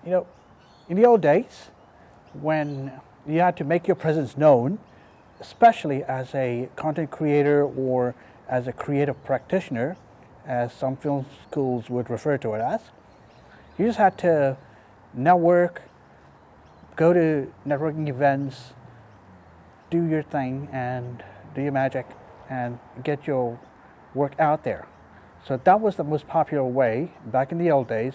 You know, in the old days, when you had to make your presence known, especially as a content creator or as a creative practitioner, as some film schools would refer to it as, you just had to network, go to networking events, do your thing and do your magic and get your work out there. So that was the most popular way back in the old days,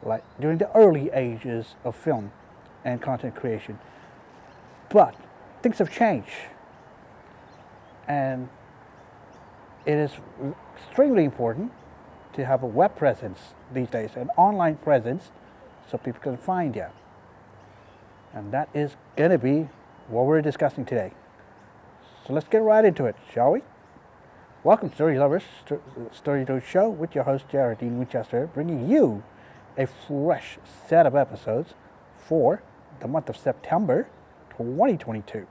like during the early ages of film and content creation. But things have changed, and it is extremely important to have a web presence these days, an online presence, so people can find you. And that is going to be what we're discussing today. So let's get right into it, shall we? Welcome to Story Lovers Story Told Show with your host Jared Dean Winchester, bringing you a fresh set of episodes for the month of September 2022.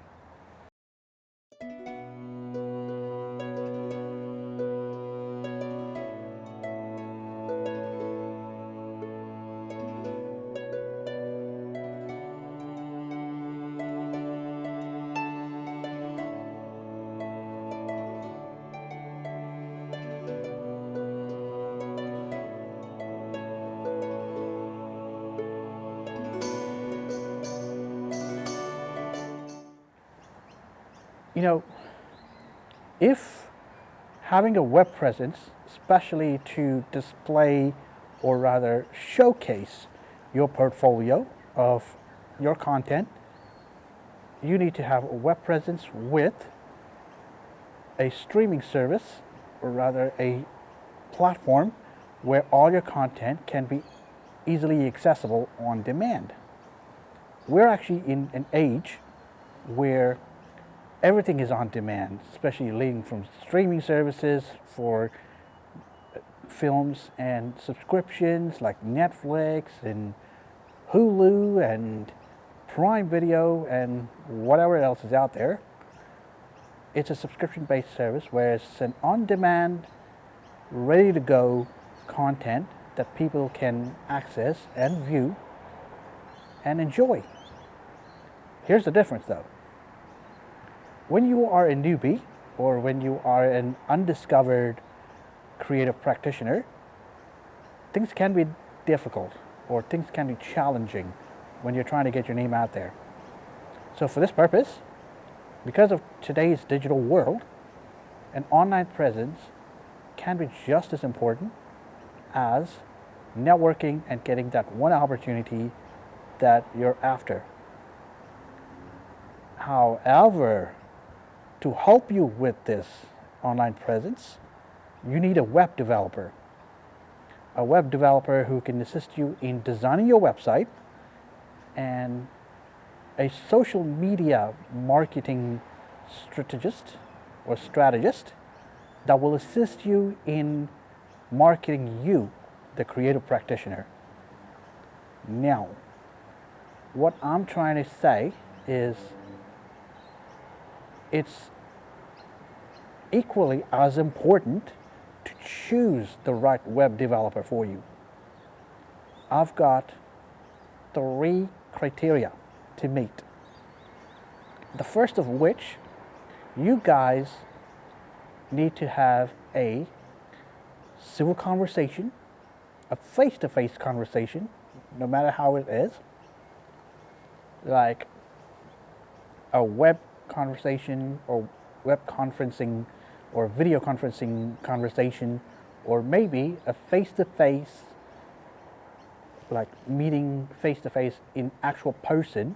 You know, if having a web presence, especially to display or rather showcase your portfolio of your content, you need to have a web presence with a streaming service, or rather a platform where all your content can be easily accessible on demand. We're actually in an age where everything is on demand, especially leading from streaming services for films and subscriptions like Netflix and Hulu and Prime Video and whatever else is out there. It's a subscription-based service where it's an on-demand, ready-to-go content that people can access and view and enjoy. Here's the difference though. When you are a newbie or when you are an undiscovered creative practitioner, things can be difficult or things can be challenging when you're trying to get your name out there. So for this purpose, because of today's digital world, an online presence can be just as important as networking and getting that one opportunity that you're after. However, to help you with this online presence, you need a web developer. A web developer who can assist you in designing your website, and a social media marketing strategist that will assist you in marketing you, the creative practitioner. Now, what I'm trying to say is it's equally as important to choose the right web developer for you. I've got 3 criteria to meet. The first of which, you guys need to have a civil conversation, a face-to-face conversation, no matter how it is, like a web conversation or web conferencing or video conferencing conversation, or maybe a face-to-face, like meeting face-to-face in actual person,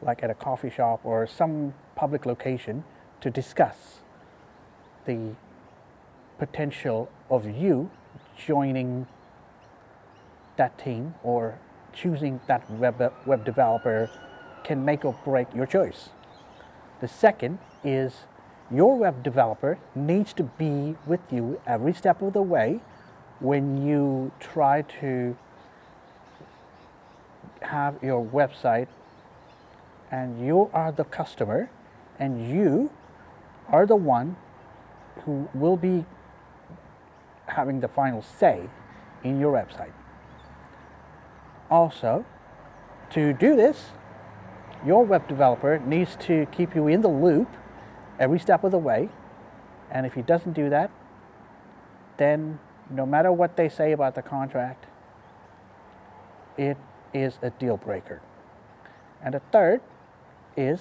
like at a coffee shop or some public location, to discuss the potential of you joining that team or choosing that web developer can make or break your choice. The second is your web developer needs to be with you every step of the way when you try to have your website, and you are the customer and you are the one who will be having the final say in your website. Also, To do this, your web developer needs to keep you in the loop every step of the way. And if he doesn't do that, then no matter what they say about the contract, it is a deal breaker. And the third is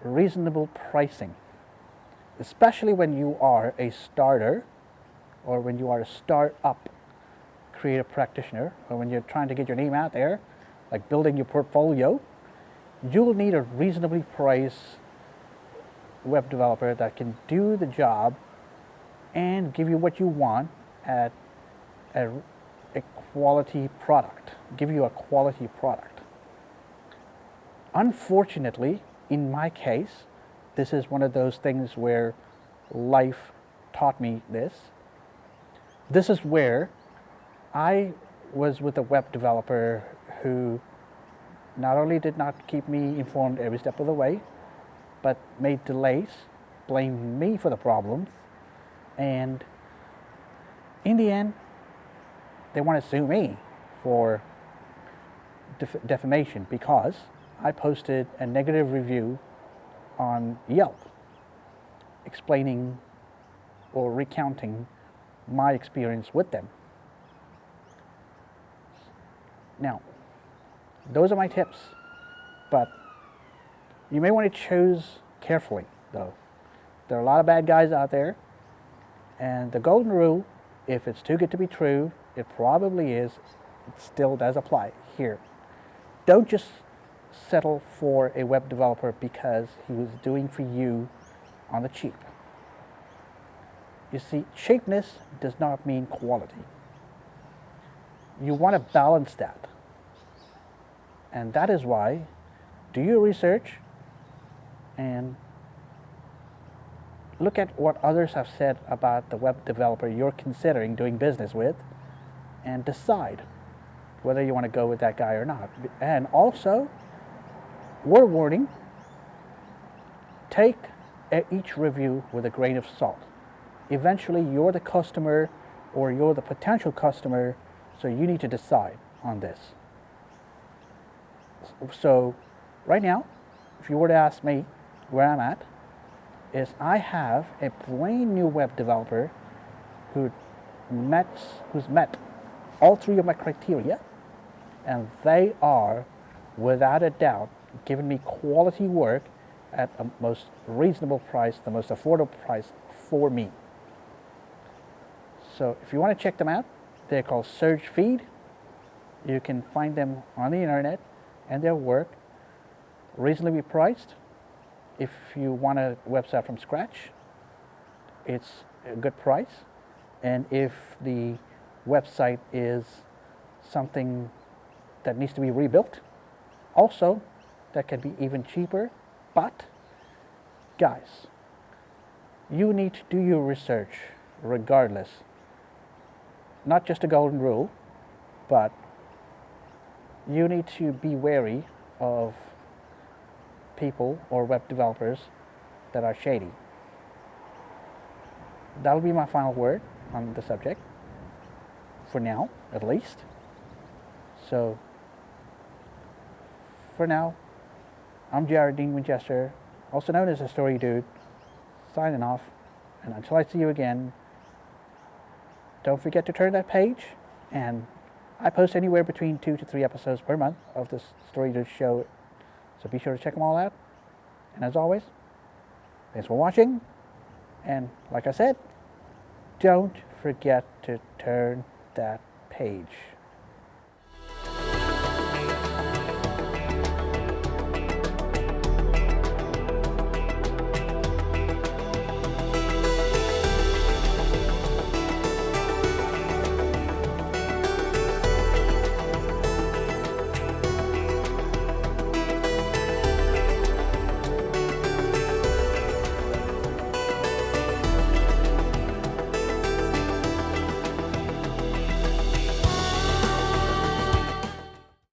reasonable pricing, especially when you are a starter or when you are a startup creative practitioner, or when you're trying to get your name out there, like building your portfolio. You'll need a reasonably priced web developer that can do the job and give you what you want at a quality product, give you a quality product. Unfortunately, in my case, this is one of those things where life taught me this. This is where I was with a web developer who not only did not keep me informed every step of the way, but made delays, blamed me for the problems, and in the end, they want to sue me for defamation because I posted a negative review on Yelp explaining or recounting my experience with them. Now, those are my tips, but you may want to choose carefully, though. There are a lot of bad guys out there, and the golden rule, if it's too good to be true, it probably is, it still does apply here. Don't just settle for a web developer because he was doing for you on the cheap. You see, cheapness does not mean quality. You want to balance that. And that is why, do your research and look at what others have said about the web developer you're considering doing business with and decide whether you want to go with that guy or not. And also, word warning, take each review with a grain of salt. Eventually, you're the customer or you're the potential customer, so you need to decide on this. So right now, if you were to ask me where I'm at, is I have a brand new web developer who's met all three of my criteria, and they are, without a doubt, giving me quality work at a most reasonable price, the most affordable price for me. So if you want to check them out, they're called Surge Feed. You can find them on the internet, and their work reasonably priced. If you want a website from scratch, it's a good price. And if the website is something that needs to be rebuilt, also that can be even cheaper. But guys, you need to do your research regardless. Not just a golden rule, but you need to be wary of people or web developers that are shady. That'll be my final word on the subject, for now at least. So for now, I'm Jared Dean Winchester, also known as the Story Dude, signing off, and until I see you again, don't forget to turn that page, and I post anywhere between 2 to 3 episodes per month of this Story Dude show, so be sure to check them all out. And as always, thanks for watching, and like I said, don't forget to turn that page.